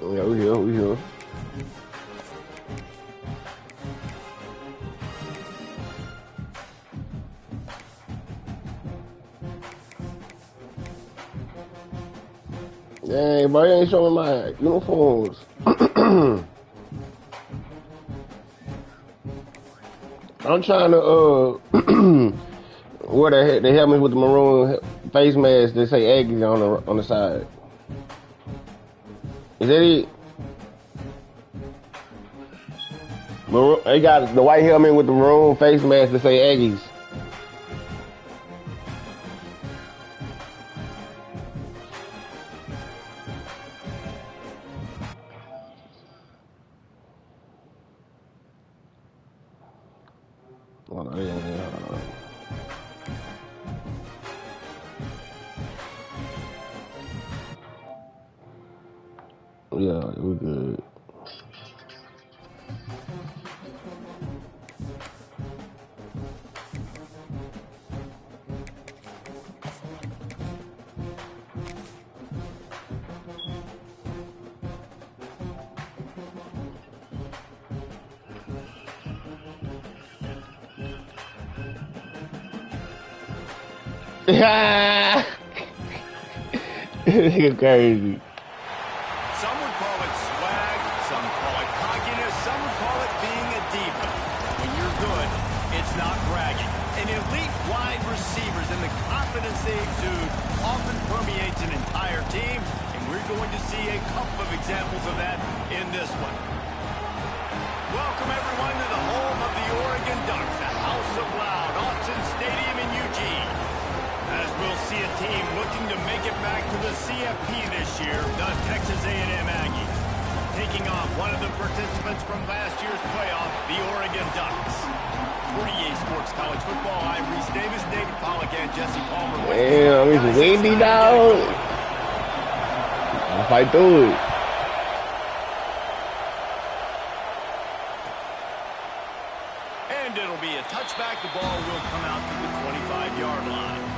Yeah, we here. Dang, bro, you ain't showing my uniforms. I'm trying to, wear the helmets with the maroon face mask that say Aggies on the side. Is that it? They got the white helmet with the maroon face mask that say Aggies. Oh, yeah, we good. Nigga crazy. Some would call it swag, some call it cockiness, some would call it being a diva. When you're good, it's not bragging. And elite wide receivers and the confidence they exude often permeates an entire team, and we're going to see a couple of examples of that in this one. Welcome everyone to the home of the Oregon Ducks, the House of Loud, Autzen Stadium in Eugene. As we'll see a team looking to make it back to the CFP this year, the Texas A&M Aggies, taking on one of the participants from last year's playoff, the Oregon Ducks. For EA Sports College Football, I'm Reese Davis, David Pollack, and Jesse Palmer. Damn, it's windy, dog. I'll fight through it. And it'll be a touchback. The ball will come out to the 25-yard line.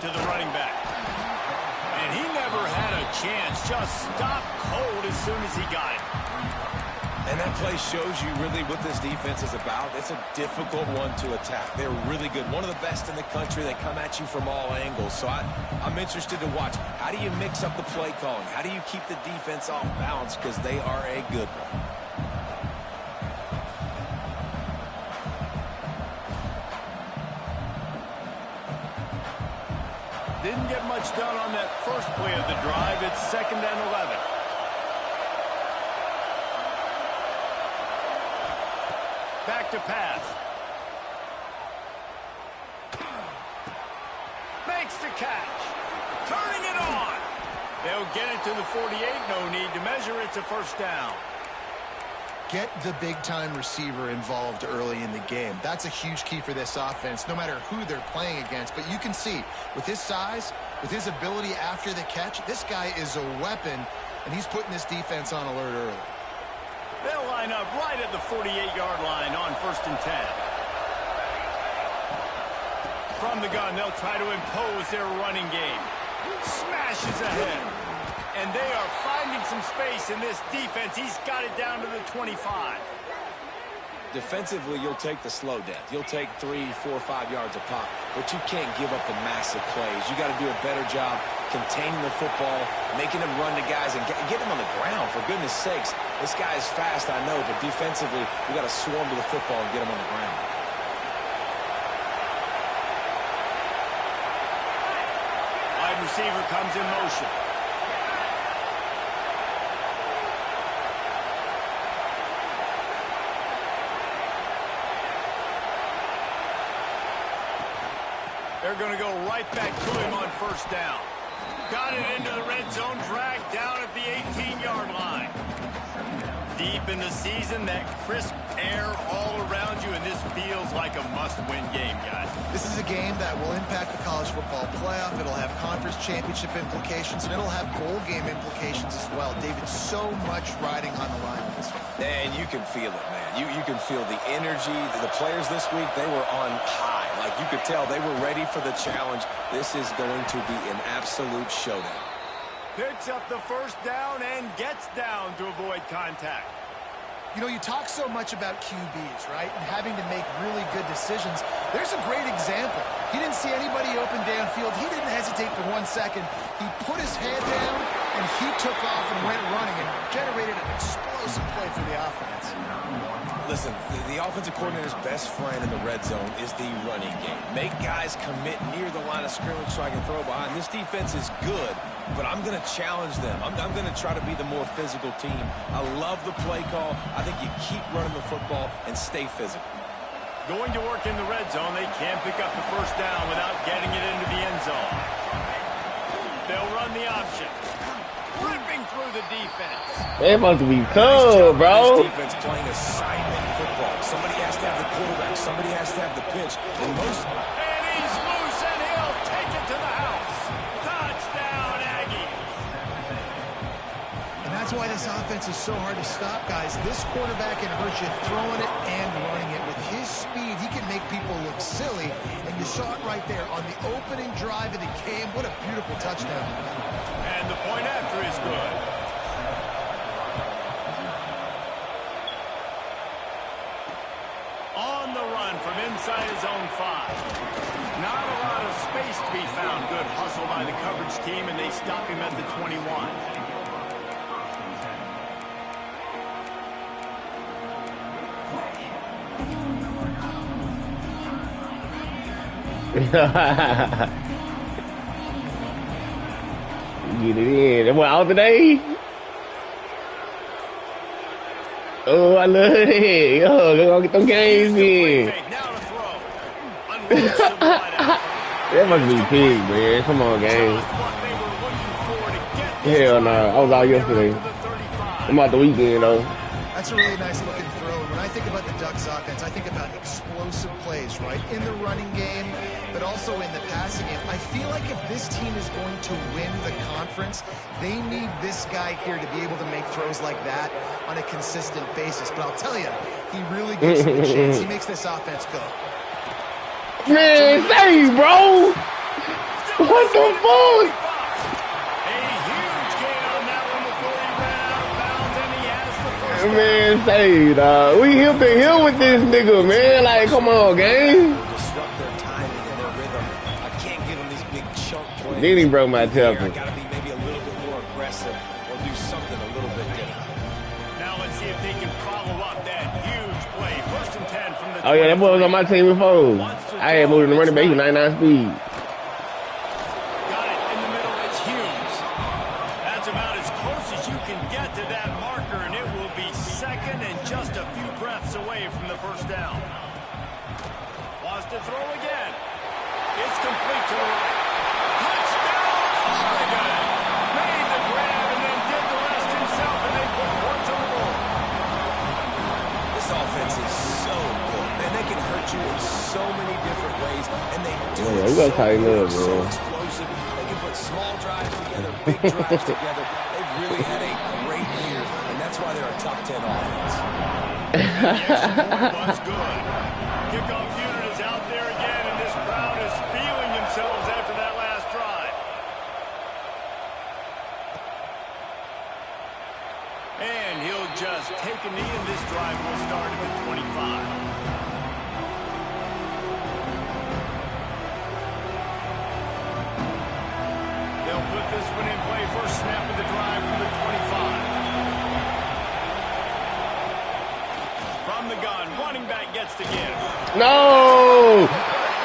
To the running back. And he never had a chance. Just stopped cold as soon as he got it. And that play shows you really what this defense is about. It's a difficult one to attack. They're really good. One of the best in the country. They come at you from all angles. So I'm interested to watch. How do you mix up the play calling? How do you keep the defense off balance? Because they are a good one. Didn't get much done on that first play of the drive. It's 2nd and 11. Back to pass. Makes the catch. Turning it on. They'll get it to the 48. No need to measure. It's a first down. Get the big-time receiver involved early in the game. That's a huge key for this offense, no matter who they're playing against. But you can see, with his size, with his ability after the catch, this guy is a weapon, and he's putting this defense on alert early. They'll line up right at the 48-yard line on 1st and 10. From the gun, they'll try to impose their running game. Smashes ahead. And they are finding some space in this defense. He's got it down to the 25. Defensively, you'll take the slow death. You'll take 3, 4, 5 yards a pop, but you can't give up the massive plays. You got to do a better job containing the football, making them run to guys, and get them on the ground, for goodness sakes. This guy is fast, I know, but defensively, we got to swarm to the football and get him on the ground. Wide receiver comes in motion. They're going to go right back to him on 1st down. Got it into the red zone, dragged down at the 18-yard line. Deep in the season, that crisp air all around you, and this feels like a must-win game, guys. This is a game that will impact the college football playoff. It'll have conference championship implications, and it'll have bowl game implications as well. David, so much riding on the line with this one. And you can feel it, man. You can feel the energy. The players this week, they were on high. Like, you could tell they were ready for the challenge. This is going to be an absolute showdown. Picks up the 1st down and gets down to avoid contact. You know, you talk so much about QBs, right, and having to make really good decisions. There's a great example. He didn't see anybody open downfield. He didn't hesitate for 1 second. He put his head down, and he took off and went running and generated an explosive play for the offense. Listen, the offensive coordinator's best friend in the red zone is the running game. Make guys commit near the line of scrimmage so I can throw behind. This defense is good, but I'm going to challenge them. I'm going to try to be the more physical team. I love the play call. I think you keep running the football and stay physical. Going to work in the red zone. They can't pick up the 1st down without getting it into the end zone. They'll run the option. Ripping through the defense. It must be cool, bro. This defense playing assignment football. Somebody has to have the quarterback. Somebody has to have the pitch. And he's loose, and he'll take it to the house. Touchdown, Aggies. And that's why this offense is so hard to stop, guys. This quarterback can hurt you throwing it and running it. With his speed, he can make people look silly. And you saw it right there on the opening drive of the game. What a beautiful touchdown. And the point after is good. On the run from inside his own 5. Not a lot of space to be found. Good hustle by the coverage team, and they stop him at the 21. Get it in. That what out today? Oh, I love it. Yo, go get them games in. That must be big, man. Come on, game. Hell no. I was out yesterday. I'm out the weekend, though. That's a really nice looking throw. When I think about the Ducks offense, I think about explosive plays, right? In the running game, but also in the passing game. I feel like if this team is going to win the conference, they need this guy here to be able to make throws like that on a consistent basis. But I'll tell you, he really gives them a chance. He makes this offense go. Man, save, bro! What the fuck? Man, say, dog. We hip to hip with this nigga, man. Like, come on, gang. Disrupt their timing and their rhythm. I can't give them these big chunk plays. Then he broke my I temper. gotta be maybe a little bit more aggressive or do something a little bit different. Now let's see if they can follow up that huge play. 1st and 10 from the Oh, yeah, that boy was on my team before. I had moved in the running back. He was 99 speed. Got it in the middle. It's Hughes. That's about as close as you can get to that marker, and it will be 2nd and just a few breaths away from the 1st down. Wants to throw again. It's complete to the right. Touchdown, Oregon! Made the grab and then did the rest himself, and they put one to the board. This offense is so good. Man, they can hurt you in so many different ways, and they do Yeah, it you gotta so tighten good, up, so bro. explosive. They can put small drives together, big drives together. They've really had a great year, and that's why they're a top 10 offense. Was good. Kickoff unit is out there again, and this crowd is feeling themselves after that last drive. And he'll just take a knee, and this drive will start at the 25. They'll put this one in play. First snap of the drive from the 25. From the gun, running back gets to give. No!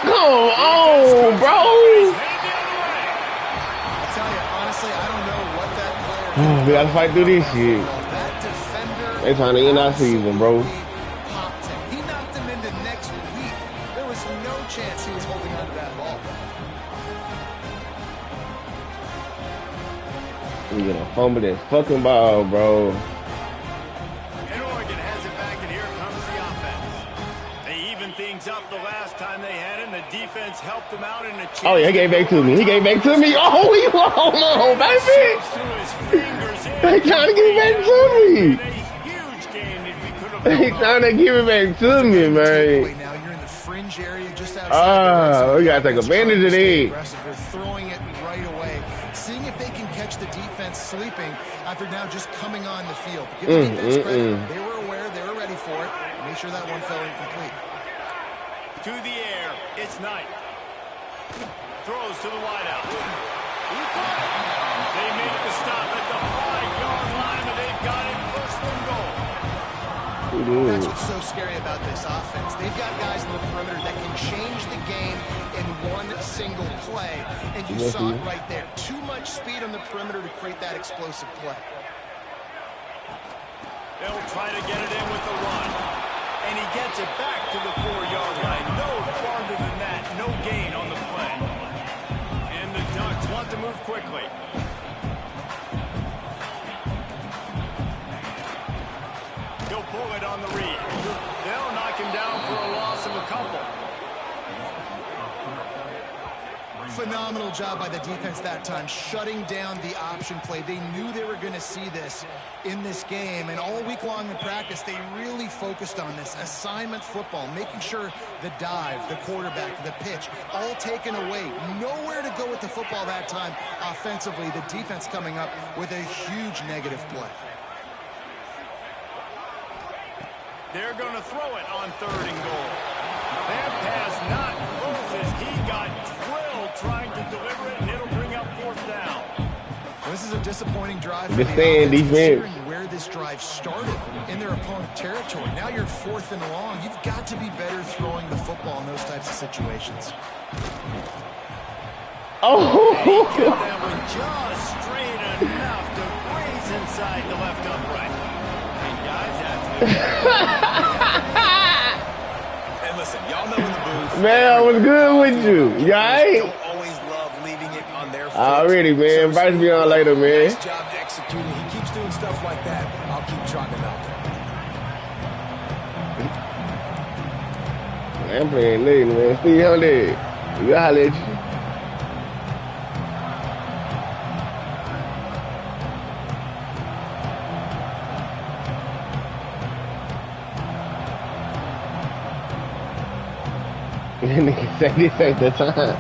Come on, bro! He's headed the other way. I tell you, honestly, I don't know what that player We gotta fight through this shit. That defender. They trying to end our season, bro. Popped him. He knocked him into next week. There was no chance he was holding on to that ball. We gonna fumble this fucking ball, bro. And Oregon has it back, and here comes the offense. They evened things up the last time they had it, and the defense helped them out in a chance. Oh, yeah, he gave back to me. He gave back to me. Oh, he hold on, baby. Slips through his fingers in. They trying to give it back to me. And a huge game if we could have They trying to give it back to me, man. Now you're in the fringe area just outside. We gotta take advantage of it. this. They're throwing it right away. Seeing if they can catch the defense sleeping after now just coming on the field. Give the defense credit. They were aware. They were ready for it. Make sure that one fell incomplete. to the air. It's Knight. Throws to the wideout. They make the stop at the 5-yard line, and they've got it 1st and goal. That's what's so scary about this offense. They've got guys in the perimeter that can change the game in one single play. And you saw it right there. Too much speed on the perimeter to create that explosive play. They'll try to get it in with the run. And he gets it back to the 4-yard line. No farther than that. No gain on the play. And the Ducks want to move quickly. He'll pull it on the read. They'll knock him down for a loss of a couple. Phenomenal job by the defense that time, shutting down the option play. They knew they were going to see this in this game, and all week long in practice, they really focused on this assignment football, making sure the dive, the quarterback, the pitch, all taken away. Nowhere to go with the football that time offensively. The defense coming up with a huge negative play. They're going to throw it on 3rd and goal. That pass not close as he got drilled trying to deliver it, and it'll bring up 4th down. This is a disappointing drive for The the stand offense, defense. considering where this drive started in their opponent territory. Now you're 4th and long. You've got to be better throwing the football in those types of situations. Oh! Get that one just straight enough to graze inside the left upright. And guys, that's And listen, y'all know in the booth. Man, I was good with you. You alright? Don't always love leaving it on their foot. Already, man. Bryce be on later, man. Nice job executing. He keeps doing stuff like that. I'll keep trotting him out there. I'm playing late, man. Steve Hunter. You holler at you. Nigga say this ain't the time.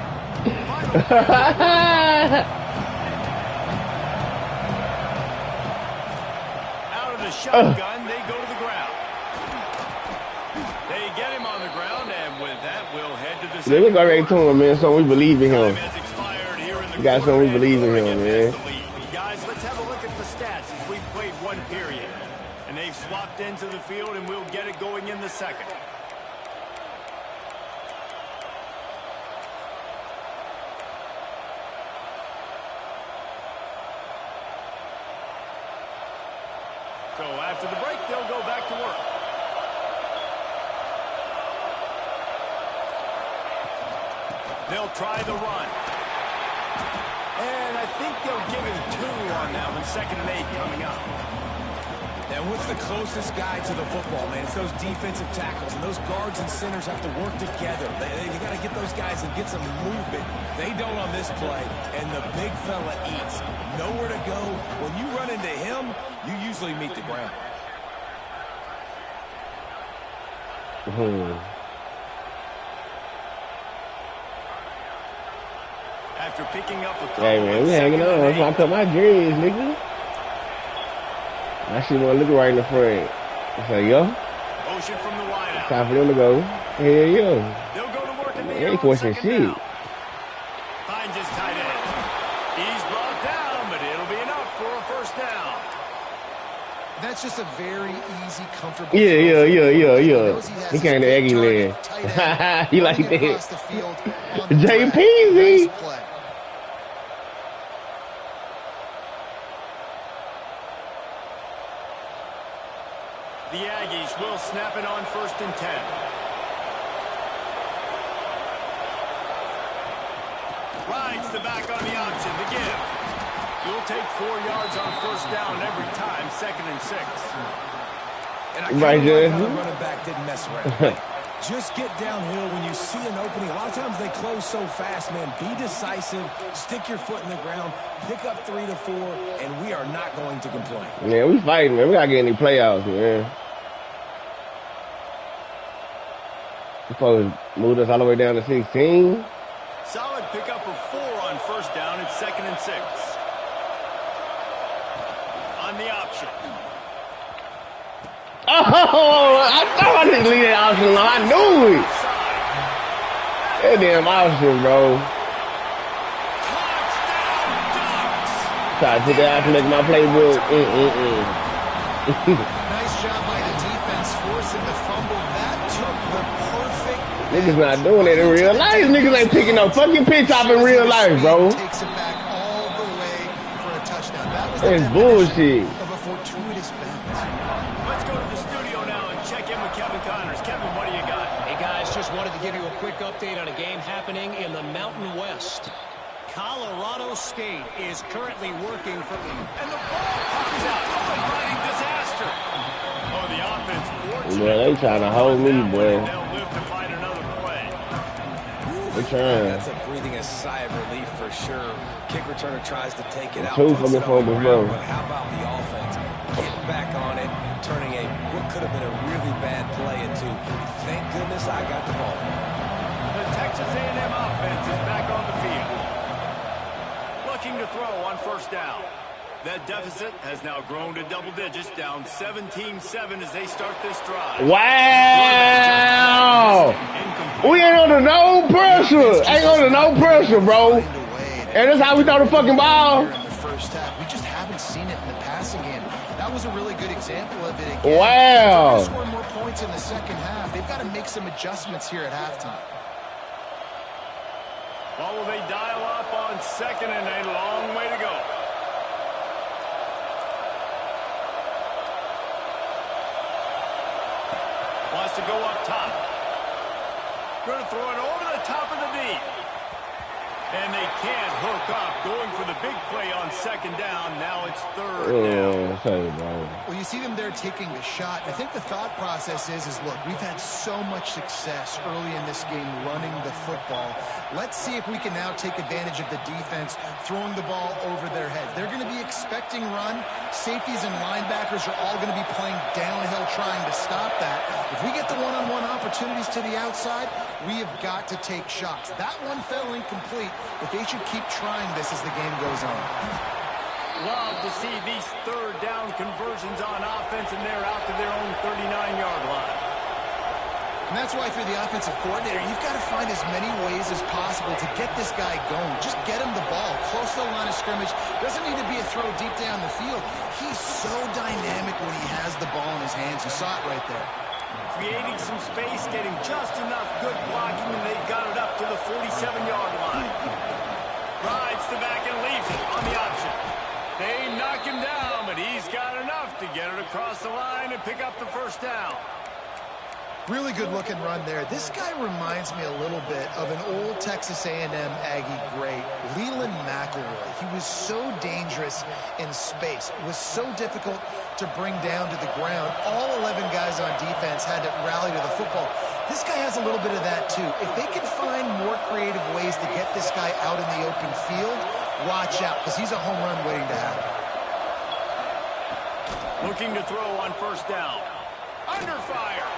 out of the shotgun. They go Yeah, we go right to him, man. So we believe in him. We got something we believe in him, man. Guys, let's have a look at the stats as we played one period. And they've swapped into the field, and we'll get it going in the second. So after the break, they'll go back to work. They'll try the run. And I think they'll give him 2 on that one. 2nd and 8 coming up. Now, what's the closest guy to the football, man? It's those defensive tackles, and those guards and centers have to work together. They got to get those guys and get some movement. They don't on this play, and the big fella eats. Nowhere to go. When you run into him, you usually meet the ground. After picking up a couple, Hey, man, we hanging on. That's why I cut my dreads, nigga. I should want to look right in the front. I say, yo. Motion from the wide out. Time for them to go. Hell, yo. They'll go to work in the They ain't forcing shit. Finds his tight end. He's brought down, but it'll be enough for a first down. That's just a very easy, comfortable. Yeah. He came to Aggie land. He like that. JPZ. The Aggies will snap it on 1st and 10. Rides the back on the option. The give. You'll take 4 yards on 1st down every time. 2nd and 6. And I kind of like how the running back didn't mess around. Just get downhill when you see an opening. A lot of times they close so fast, man. Be decisive. Stick your foot in the ground. Pick up 3 to 4, and we are not going to complain. Yeah, we fighting, man. We got to get in the playoffs, man. We supposed to move us all the way down to 16. Solid pickup of 4 on 1st down. It's 2nd and 6. On the option. Oh, I thought I didn't leave that option alone. I knew it. That damn option, bro. Try to take that option, make my playbook. Nice job by the defense, forcing the fumble. That took the perfect. Niggas not doing it in real life. Niggas ain't picking no fucking pitch off in real life, bro. Takes it back all the way for a touchdown. That was That's bullshit. Of a fortuitous bounce. Let's go to the studio now and check in with Kevin Connors. Kevin, what do you got? Hey, guys, just wanted to give you a quick update on a game happening in the Mountain West. Colorado State is currently working for... And the ball pops out. Oh, a riding disaster. Oh, the offense. Boy, they trying to hold me, boy. They'll live to find another play. They trying. That's a breathing a sigh of relief for sure. Kick returner tries to take it out. Two from the fumble, bro. But how about the offense getting back on it, turning what could have been a really bad play into, thank goodness I got the ball. The Texas A&M offense is back on the field. Looking to throw on 1st down. That deficit has now grown to double digits, down 17-7 as they start this drive. Wow! We ain't under no pressure. Ain't under no pressure, bro. And that's how we throw the fucking ball. In the first half, we just haven't seen it in the passing game. That was a really good example of it again. Wow. If they're gonna score more points in the second half, they've got to make some adjustments here at halftime. Well, will they dial up on 2nd and a long way to go? Wants to go up top. Going to throw it over the top of the deep. And they can't hook up. Going for the big play on 2nd down. Now it's 3rd down. Well, you see them there taking the shot. I think the thought process is look, we've had so much success early in this game running the football. Let's see if we can now take advantage of the defense throwing the ball over their heads. They're going to be expecting run. Safeties and linebackers are all going to be playing downhill trying to stop that. If we get the one-on-one opportunities to the outside, we have got to take shots. That one fell incomplete, but they should keep trying this as the game goes on. Love to see these 3rd down conversions on offense, and they're out to their own 39-yard line. And that's why through the offensive coordinator, you've got to find as many ways as possible to get this guy going. Just get him the ball close to the line of scrimmage. Doesn't need to be a throw deep down the field. He's so dynamic when he has the ball in his hands. You saw it right there. Creating some space, getting just enough good blocking, and they've got it up to the 47-yard line. Rides the back and leaves it on the option. They knock him down, but he's got enough to get it across the line and pick up the first down. Really good-looking run there. This guy reminds me a little bit of an old Texas A&M Aggie great, Leland McElroy. He was so dangerous in space. It was so difficult to bring down to the ground. All 11 guys on defense had to rally to the football. This guy has a little bit of that, too. If they can find more creative ways to get this guy out in the open field, watch out, because he's a home run waiting to happen. Looking to throw on first down. Under fire.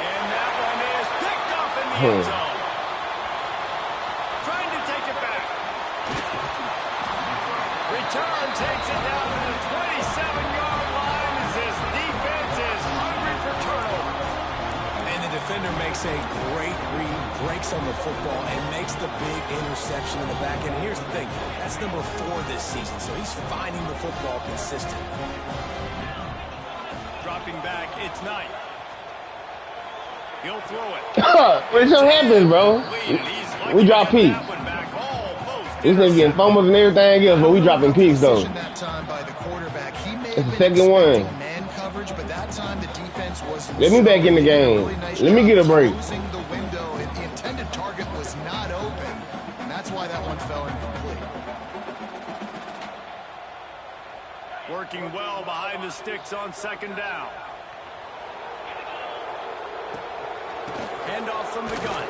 And that one is picked up in the end zone. Trying to take it back. Return takes it down to the 27-yard line as this defense is hungry for turnover. And the defender makes a great read, breaks on the football, and makes the big interception in the back end. And here's the thing, that's number 4 this season, so he's finding the football consistent. Dropping back, it's Knight. He'll throw it. What just happened, bro? We drop picks. This nigga getting fumbles and everything else, but we dropping picks though. It's the second one. Let me back in the game. Let me get a break. The intended target was not open, and that's why that one fell incomplete. Working well behind the sticks on second down. Handoff from the gun.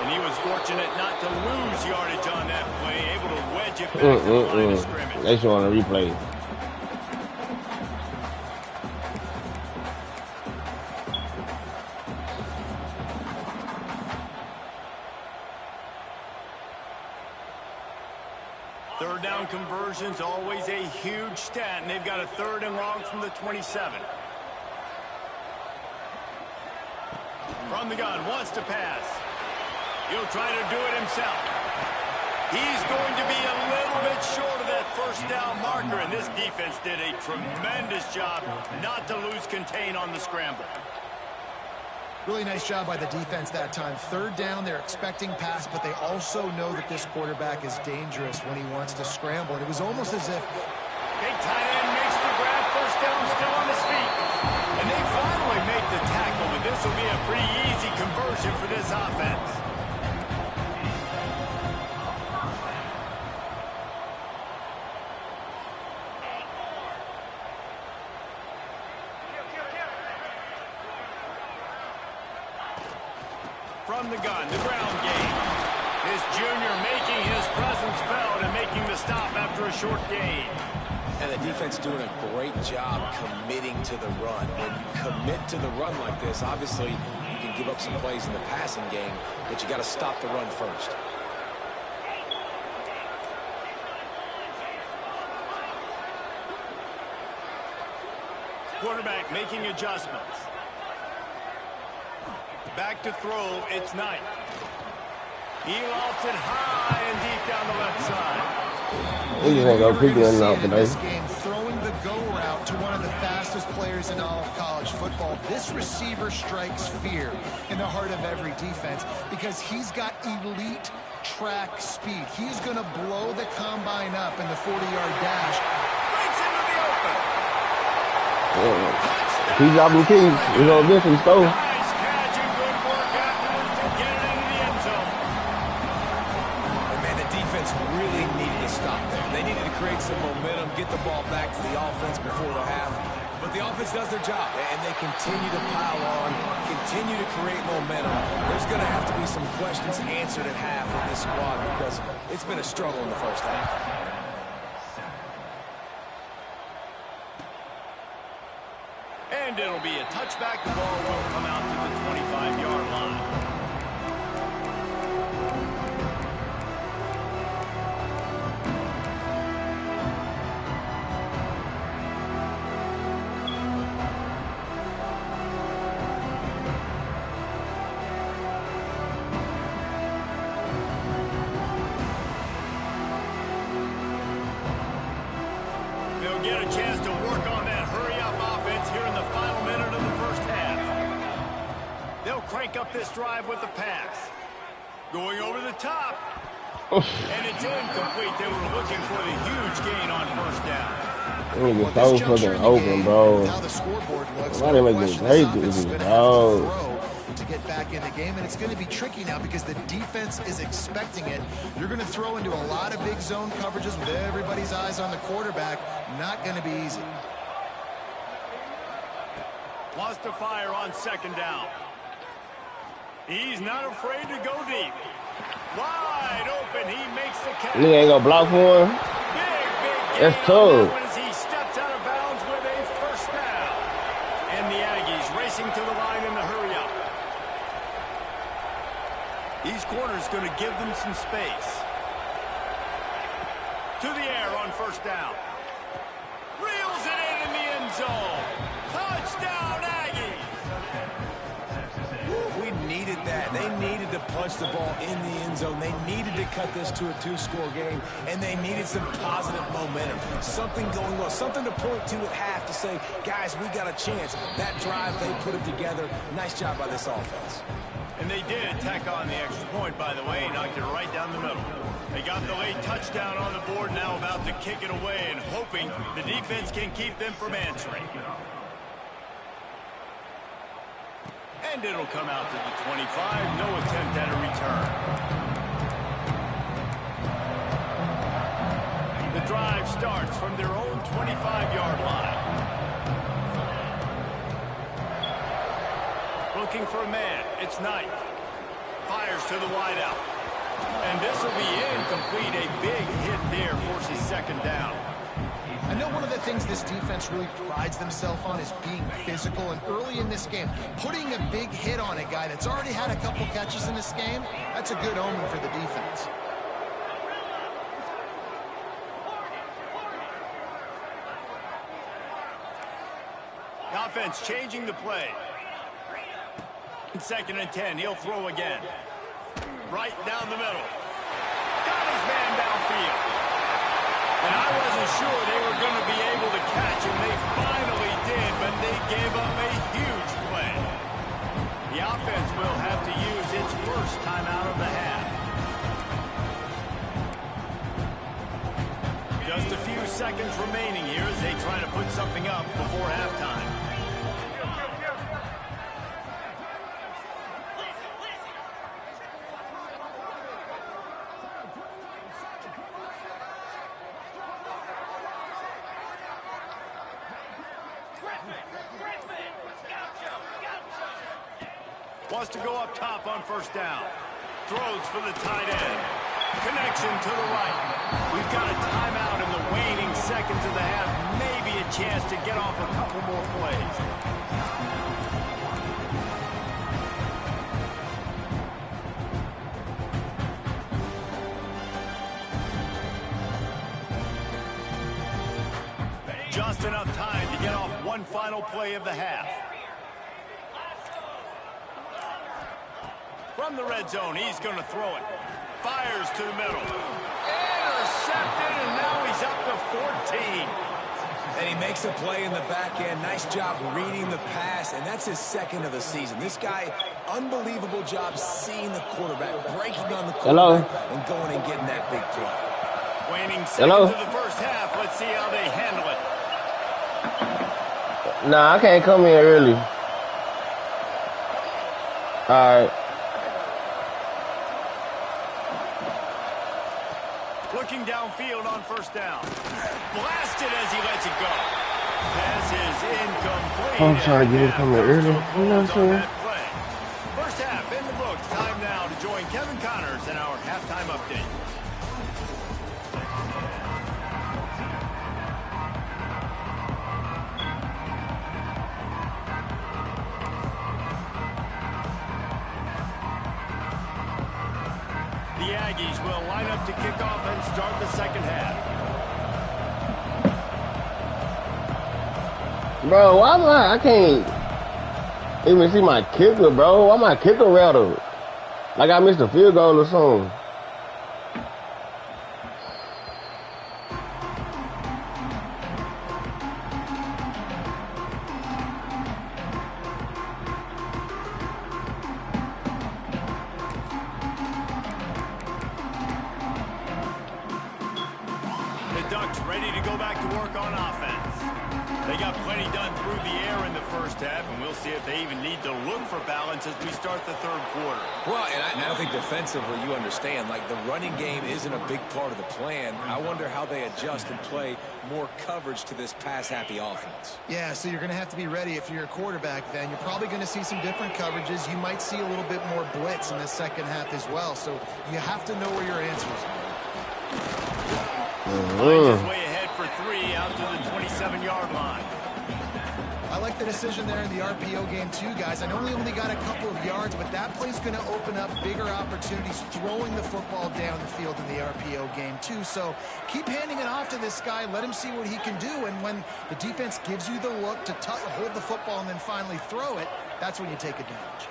And he was fortunate not to lose yardage on that play, able to wedge it back to the line of scrimmage. They show on a replay. Third down conversions, always a huge stat, and they've got a 3rd and long from the 27. From the gun, wants to pass. He'll try to do it himself. He's going to be a little bit short of that first down marker, and this defense did a tremendous job not to lose contain on the scramble. Really nice job by the defense that time. 3rd down, they're expecting pass, but they also know that this quarterback is dangerous when he wants to scramble. And it was almost as if... Big tight end makes the grab, first down, still on his feet. And they finally make the tackle, but this will be a pretty easy conversion for this offense. From the gun, the ground game. This junior making his presence felt and making the stop after a short gain. And the defense doing a great job committing to the run. When you commit to the run like this, obviously you can give up some plays in the passing game, but you got to stop the run first. Quarterback making adjustments. Back to throw, it's Knight. He lofts it high and deep down the left side. We just ain't gonna pick nothing out today. This game, throwing the go route to one of the fastest players in all of college football. This receiver strikes fear in the heart of every defense because he's got elite track speed. He's gonna blow the combine up in the 40-yard dash. Breaks into the open. He's dropping keys. You know this is so. Nice catch and good work afterwards to get it into the end zone. And man, the defense really needed to stop there. They needed to create some momentum, get the ball back to the offense before the half. But the offense does their job, and they continue to pile on, continue to create momentum. There's going to have to be some questions answered at half with this squad because it's been a struggle in the first half. And it'll be a touchback. The ball will come out to the 25-yard line. get a chance to work on that hurry-up offense here in the final minute of the first half. They'll crank up this drive with the pass. Going over the top. And it's incomplete. They were looking for the huge gain on first down. Nigga so fucking open, bro. How the scoreboard looks. Why they make me crazy, dog? To get back in the game, and it's going to be tricky now because the defense is expecting it. You're going to throw into a lot of big zone coverages with everybody's eyes on the quarterback. Not going to be easy. Wants to fire on second down. He's not afraid to go deep. Wide open, he makes the catch. Nigga ain't gonna block for him. Big That's tough. as he steps out of bounds with a first down. And the Aggies racing to the line in the hurry-up. These corners going to give them some space. To the air on first down. Reels it in the end zone. Touchdown, Aggies. We needed that. They needed to punch the ball in the end zone. They needed to cut this to a 2-score game, and they needed some positive momentum. Something going on, something to point to at half to say, guys, we got a chance. That drive, they put it together. Nice job by this offense. And they did tack on the extra point, by the way, knocked it right down the middle. They got the late touchdown on the board, now about to kick it away and hoping the defense can keep them from answering. And it'll come out to the 25. No attempt at a return. The drive starts from their own 25-yard line. Looking for a man. It's Knight. Fires to the wideout. And this will be incomplete. A big hit there forces second down. I know one of the things this defense really prides themselves on is being physical, and early in this game, putting a big hit on a guy that's already had a couple catches in this game, that's a good omen for the defense. The offense changing the play. 2nd and 10, he'll throw again. Right down the middle. Got his man downfield. And I wasn't sure they were going to be able to catch him. They finally did, but they gave up a huge play. The offense will have to use its first timeout of the half. Just a few seconds remaining here as they try to put something up before halftime. Wants to go up top on first down. Throws for the tight end. Connection to the right. We've got a timeout in the waning seconds of the half. Maybe a chance to get off a couple more plays. Just enough time to get off one final play of the half. From the red zone, he's going to throw it. Fires to the middle. Intercepted, and now he's up to 14. And he makes a play in the back end. Nice job reading the pass, and that's his second of the season. This guy, unbelievable job seeing the quarterback, breaking on the quarterback, and going and getting that big play. Waning seconds of the first half. Let's see how they handle it. Nah, I can't come in early. All right. Looking downfield on first down. Blasted as he lets it go. Pass is incomplete. I'm trying to get him coming early. You know what I'm saying? First half in the books. Time now to join Kevin Connors in our halftime update. The Aggies will line up to kick off and start the second half. Bro, why am I can't even see my kicker, bro. Why my kicker rattled? Like I missed a field goal or something. Ducks ready to go back to work on offense. They got plenty done through the air in the first half, and we'll see if they even need to look for balance as we start the third quarter. Well, and I think defensively, you understand, like the running game isn't a big part of the plan. I wonder how they adjust and play more coverage to this pass-happy offense. Yeah, so you're going to have to be ready if you're a quarterback then. You're probably going to see some different coverages. You might see a little bit more blitz in the second half as well. So you have to know where your answers are. Finds his way ahead for 3 out to the 27-yard line. I like the decision there in the RPO game too, guys. I know he only got a couple of yards, but that play's going to open up bigger opportunities throwing the football down the field in the RPO game too. So keep handing it off to this guy. Let him see what he can do. And when the defense gives you the look to hold the football and then finally throw it, that's when you take advantage.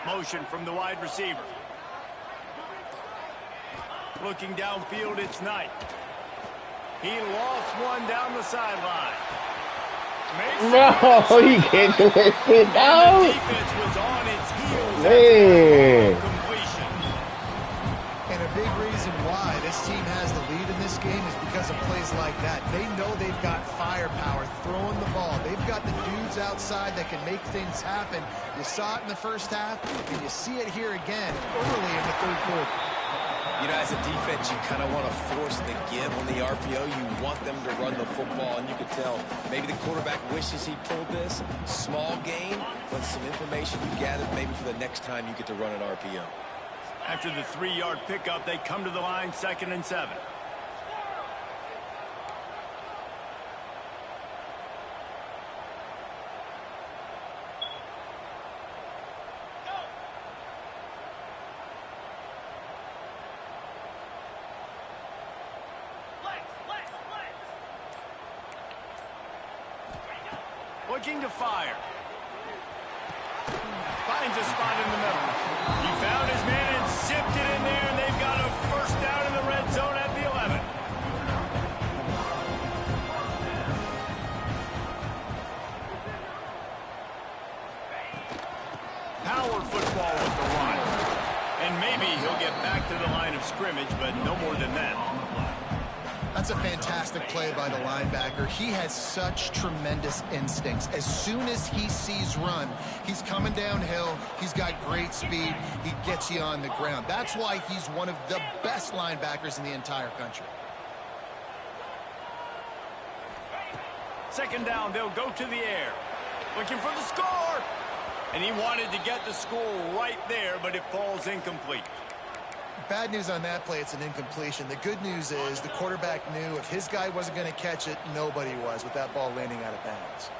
Motion from the wide receiver. Looking downfield, it's Knight. He lost one down the sideline. No, he can't do that shit, dog. The defense was on its heels. Man. Completion. And a big reason why this team has the lead in this game is because of plays like that. They know they've got firepower throwing the ball. They've got the dudes outside that can make things happen. You saw it in the first half, and you see it here again early in the third quarter. You know, as a defense, you kind of want to force the give on the RPO. You want them to run the football, and you can tell maybe the quarterback wishes he pulled this. Small gain, but some information you gathered maybe for the next time you get to run an RPO. After the 3-yard pickup, they come to the line, 2nd and 7. Looking to fire. Finds a spot in the middle. He found his man and zipped it in there, and they've got a first down in the red zone at the 11. Power football with the run. And maybe he'll get back to the line of scrimmage, but no more than that. That's a fantastic play by the linebacker. He has such tremendous instincts. As soon as he sees run, he's coming downhill. He's got great speed. He gets you on the ground. That's why he's one of the best linebackers in the entire country. 2nd down, they'll go to the air. Looking for the score. And he wanted to get the score right there, but it falls incomplete. Bad news on that play, it's an incompletion. The good news is the quarterback knew if his guy wasn't going to catch it, nobody was with that ball landing out of bounds.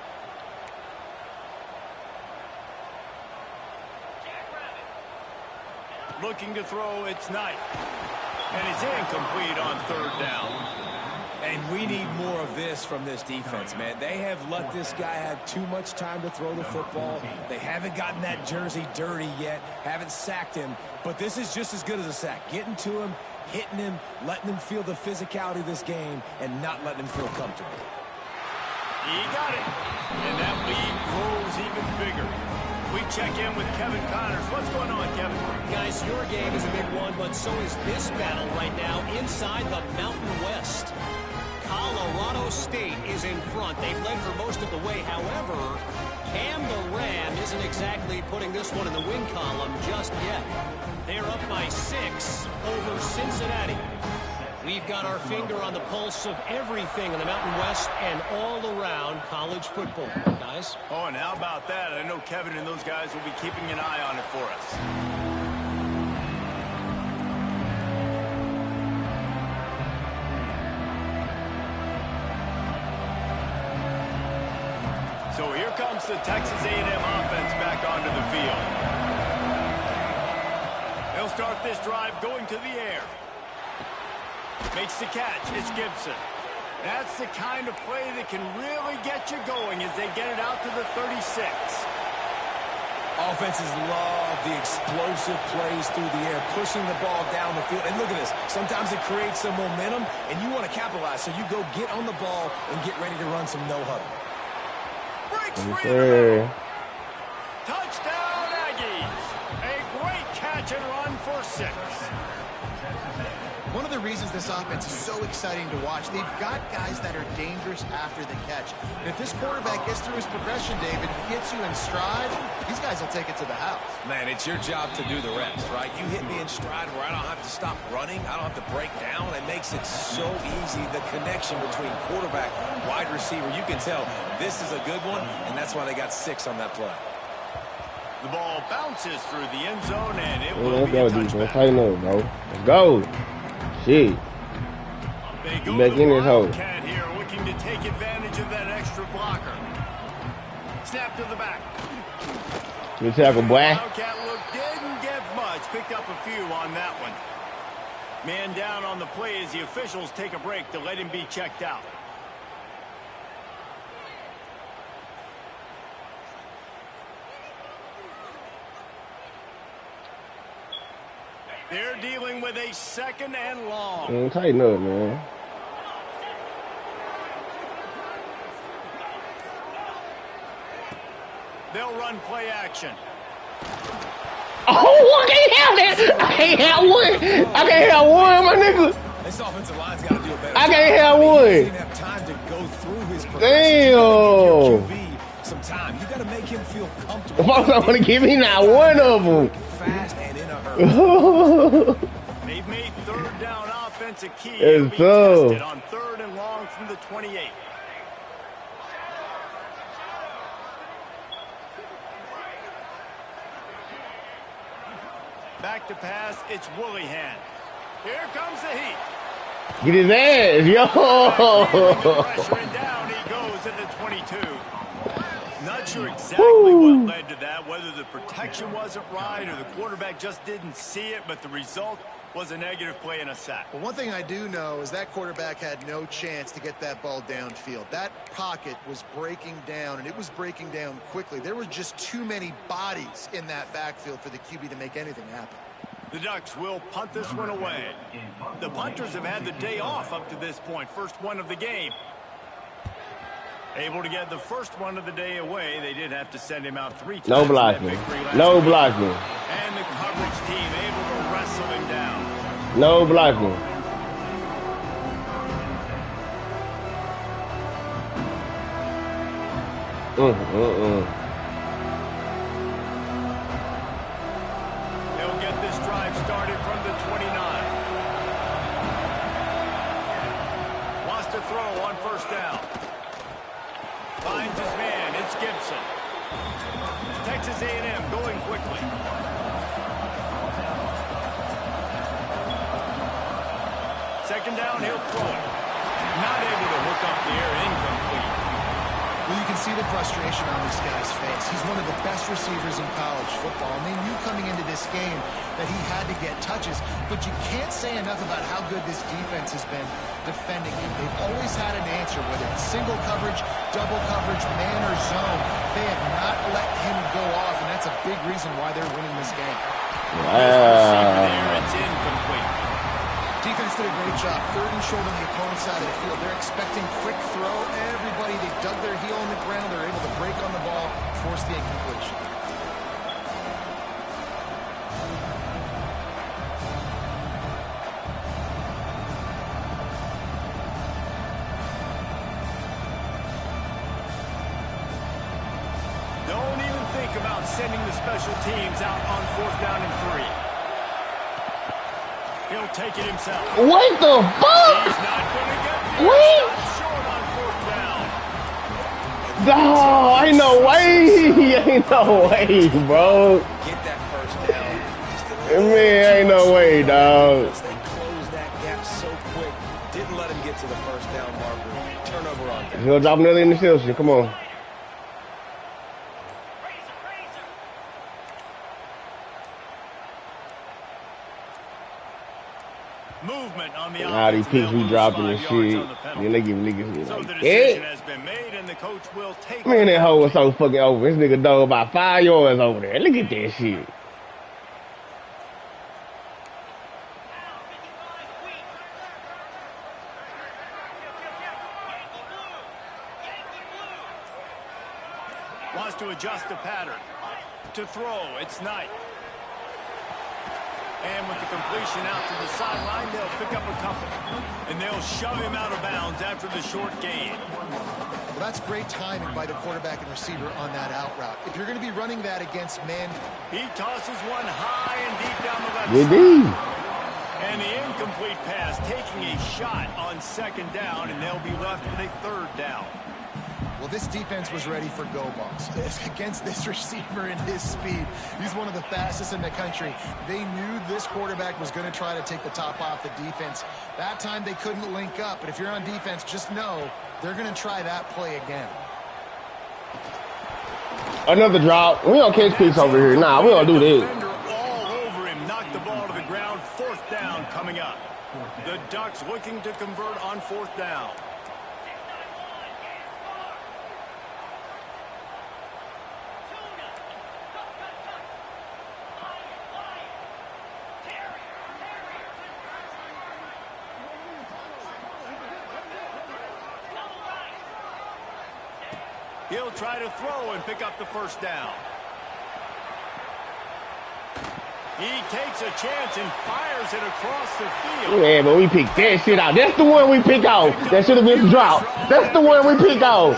Looking to throw, it's Knight. And it's incomplete on 3rd down. And we need more of this from this defense, man. They have let this guy have too much time to throw the football. They haven't gotten that jersey dirty yet, haven't sacked him. But this is just as good as a sack. Getting to him, hitting him, letting him feel the physicality of this game, and not letting him feel comfortable. He got it. And that lead grows even bigger. We check in with Kevin Connors. What's going on, Kevin? Guys, your game is a big one, but so is this battle right now inside the Mountain West. Colorado State is in front. They've led for most of the way. However, Cam the Ram isn't exactly putting this one in the win column just yet. They're up by 6 over Cincinnati. We've got our finger on the pulse of everything in the Mountain West and all around college football. Guys? Oh, and how about that? I know Kevin and those guys will be keeping an eye on it for us. So here comes the Texas A&M offense back onto the field. They'll start this drive going to the air. Makes the catch. It's Gibson. That's the kind of play that can really get you going as they get it out to the 36. Offenses love the explosive plays through the air, pushing the ball down the field. And look at this. Sometimes it creates some momentum, and you want to capitalize. So you go get on the ball and get ready to run some no-huddle. Breaks free of the Sure. middle. Touchdown, Aggies. A great catch and run for 6. One of the reasons this offense is so exciting to watch, they've got guys that are dangerous after the catch. And if this quarterback gets through his progression, David, gets you in stride, these guys will take it to the house. Man, it's your job to do the rest, right? You hit me in stride where I don't have to stop running. I don't have to break down. It makes it so easy. The connection between quarterback, wide receiver, you can tell this is a good one, and that's why they got 6 on that play. The ball bounces through the end zone, and it Yeah, will let's be a go, defense. touchback. Tighten up, bro. Let's go. Shit. They go Back to in the this hole. Wildcat here, looking to take advantage of that extra blocker. Snap to the back. Good tackle, boy. Wildcat look didn't get much. Picked up a few on that one. Man down on the play as the officials take a break to let him be checked out. They're dealing with a 2nd and long. Man, tighten up, man. They'll run play action. Oh, I can't have that. I can't have one. I can't have one, my nigga. This offensive line's got to do a better I job. can't have He one. didn't have time to go through his progression. Damn. You gotta give your QB some time. You got to make him feel comfortable. Folks don't want to give me not one of them. Fast and in a hurry. They've made 3rd down offense a key. It's It'll be tough. tested on 3rd and long from the 28. Back to pass, it's Woollyhan. Here comes the heat. Get his ass, yo. Pressure and down he goes at the 22. Not sure exactly what led to that, whether the protection wasn't right or the quarterback just didn't see it, but the result was a negative play and a sack. Well, one thing I do know is that quarterback had no chance to get that ball downfield. That pocket was breaking down, and it was breaking down quickly. There were just too many bodies in that backfield for the QB to make anything happen. The Ducks will punt this one away. The punters have had the day off up to this point. First one of the game. Able to get the first one of the day away. They did have to send him out 3 times. No blocking. No blocking. And the coverage team able to wrestle him down. No blocking. They'll get this drive started from the 29. Wants to throw on 1st down. Finds his man. It's Gibson. Texas A&M going quickly. Second down, he'll throw it. Not able to hook up the air, incomplete. Well, you can see the frustration on this guy's face. He's one of the best receivers in college football. And they knew coming into this game that he had to get touches, but you can't say enough about how good this defense has been defending him. They've always had an answer, whether it's single coverage, double coverage, man or zone. They have not let him go off, and that's a big reason why they're winning this game. It's incomplete. Defense did a great job. 3rd and short on the opponent's side of the field. They're expecting quick throw. Everybody, they dug their heel in the ground. They're able to break on the ball, force the incompletion. Don't even think about sending the special teams out on 4th down and 3. He'll take it himself. What the fuck? He's not going to get there. What? Stop short on 4th down. No, ain't no way. Ain't no way, bro. Get that 1st down. Just a little Man, ain't no way, dog. They closed that gap so quick. Didn't let him get to the 1st down marker. Turnover on that. He'll drop another interception. Come on. Movement on the All these picks we dropping and shit. Then they give niggas shit So like the decision that. has been made, and the coach will take. Man, that hole was so fucking over. This nigga dug about 5 yards over there. Look at that shit. Wants to adjust the pattern. To throw, it's Knight. And with the completion out to the sideline, they'll pick up a couple. And they'll shove him out of bounds after the short gain. Well, that's great timing by the quarterback and receiver on that out route. If you're going to be running that against man... He tosses one high and deep down the left Good side. And the incomplete pass taking a shot on second down, and they'll be left with a third down. Well, this defense was ready for go balls against this receiver and his speed. He's one of the fastest in the country. They knew this quarterback was going to try to take the top off the defense. That time they couldn't link up, but if you're on defense, just know they're going to try that play again. Another drop. We don't catch Peaks over here. Nah, we don't do this. All over him, knocked the ball to the ground. Fourth down coming up. The Ducks looking to convert on fourth down. He'll try to throw and pick up the first down. He takes a chance and fires it across the field. Yeah, but we picked that shit out. That's the one we pick out. That should have been the drop. That's the one we pick out.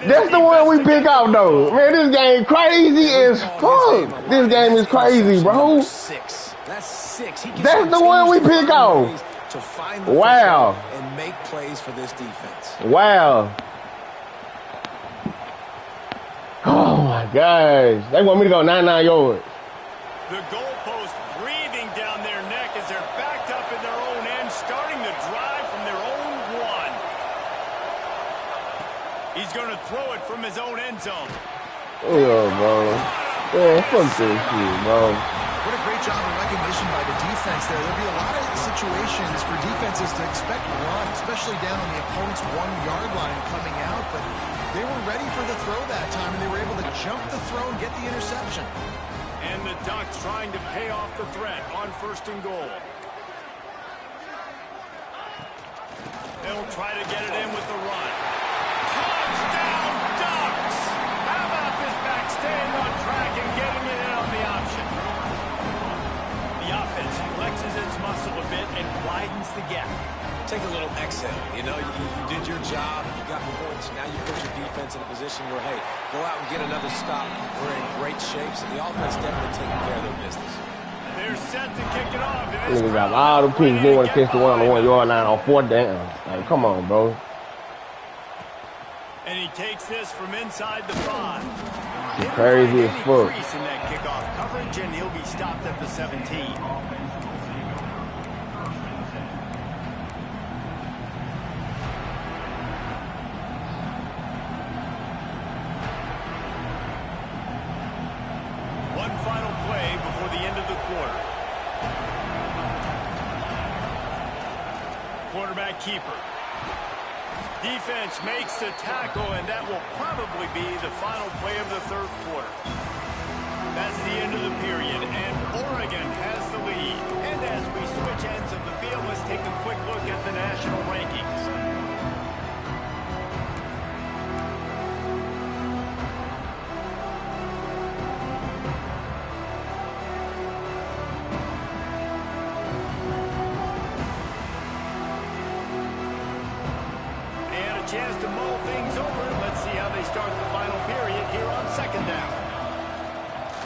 That's the one we pick out, though. Man, this game crazy as fuck. This game is crazy, bro. That's six. That's the one we pick out. To find the wow. And make plays for this defense. Wow. Oh, my gosh. They want me to go 99 yards. The goalpost breathing down their neck as they're backed up in their own end, starting the drive from their own one. He's going to throw it from his own end zone. Oh, bro. Man, fuck this shit, bro. What a great job of recognition by the defense there. There'll be a lot of situations for defenses to expect run, especially down on the opponent's 1-yard line coming out, but they were ready for the throw that time, and they were able to jump the throw and get the interception. And the Ducks trying to pay off the threat on first and goal. They'll try to get it in with the run. Touchdown, Ducks! How about this back staying on track and getting it in on the option? The offense flexes its muscle a bit and widens the gap. Take a little exhale. You know, you did your job. You got points. Now you put your defense in a position where, hey, go out and get another stop. We're in great shape, so the offense definitely taking care of their business. They're set to kick it off. Niggas got all the picks. They want to catch the one on the 1-yard line on fourth down. Like, come on, bro. And he takes this from inside the 5. Crazy as fuck. Increase in that kickoff coverage, and he'll be stopped at the 17. One final play before the end of the quarter. Quarterback keeper. Defense makes the tackle, and that will probably be the final play of the third quarter. That's the end of the period, and Oregon has the lead. And as we switch ends of the field, let's take a quick look at the national rankings. Chance to mull things over. Let's see how they start the final period here on second down.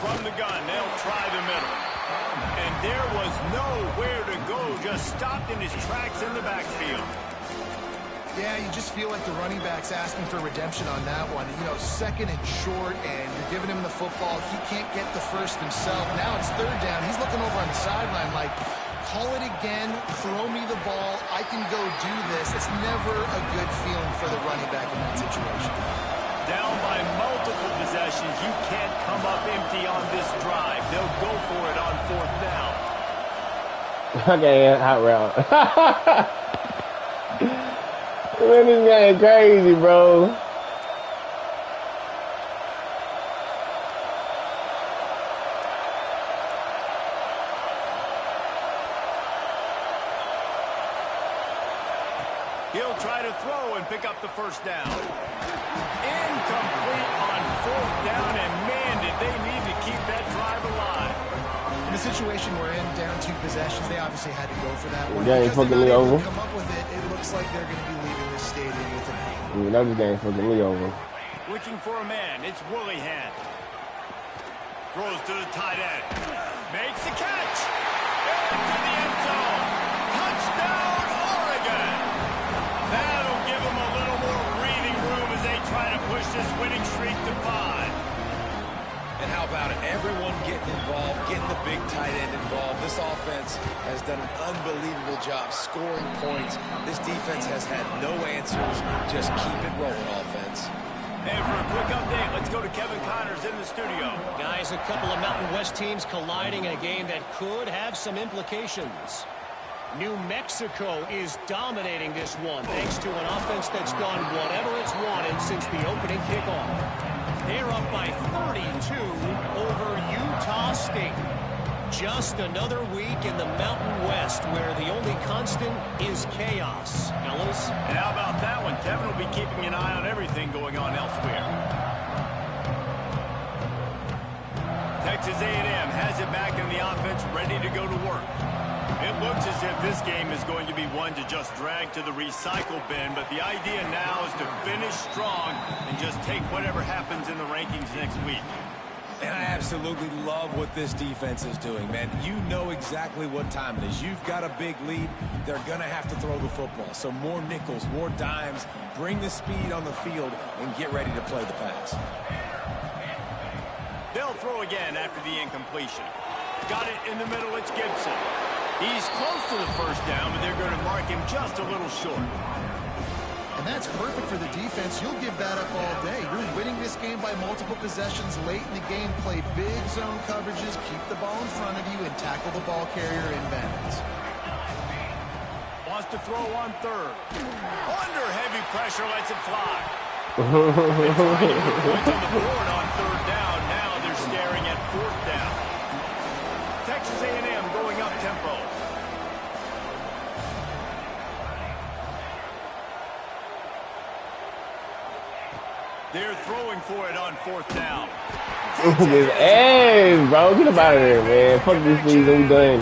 From the gun, they'll try the middle. And there was nowhere to go, just stopped in his tracks in the backfield. Yeah, you just feel like the running back's asking for redemption on that one. You know, second and short, and you're giving him the football. He can't get the first himself. Now it's third down. He's looking over on the sideline like, call it again, throw me the ball, I can go do this. It's never a good feeling for the running back in that situation. Down by multiple possessions, you can't come up empty on this drive. They'll go for it on fourth down. Okay, hot route. Man, this guy crazy, bro. He'll try to throw and pick up the first down. Incomplete on fourth down, and man, did they need to keep that drive alive. In the situation we're in, down 2 possessions, they obviously had to go for that one. Game Because fucking they're me not able over. to come up with it, it looks like they're going to be leaving this stadium with an A. You know this game fucking me over. Looking for a man. It's Willihan. Throws to the tight end. Makes the catch. Into the end zone. Touchdown, Oregon. That'll give them a little more breathing room as they try to push this winning streak to 5. And how about it? Everyone getting involved, getting the big tight end involved. This offense has done an unbelievable job scoring points. This defense has had no answers. Just keep it rolling, offense. And for a quick update, let's go to Kevin Connors in the studio. Guys, a couple of Mountain West teams colliding in a game that could have some implications. New Mexico is dominating this one thanks to an offense that's done whatever it's wanted since the opening kickoff. They're up by 32 over Utah State. Just another week in the Mountain West where the only constant is chaos. Fellas? And how about that one? Kevin will be keeping an eye on everything going on elsewhere. Texas A&M has it back in the offense, ready to go to work. It looks as if this game is going to be one to just drag to the recycle bin, but the idea now is to finish strong and just take whatever happens in the rankings next week. And I absolutely love what this defense is doing, man. You know exactly what time it is. You've got a big lead. They're going to have to throw the football. So more nickels, more dimes, bring the speed on the field, and get ready to play the pass. They'll throw again after the incompletion. Got it in the middle, it's Gibson. He's close to the first down, but they're going to mark him just a little short. And that's perfect for the defense. You'll give that up all day. You're winning this game by multiple possessions late in the game. Play big zone coverages, keep the ball in front of you, and tackle the ball carrier in bounds. Wants to throw on third. Under heavy pressure, lets it fly. They're trying to put points on the board on third down. Now they're staring at fourth down. Texas A&M going up tempo. They're throwing for it on fourth down. Hey, bro, get up out of there, man. Fuck this season, we done.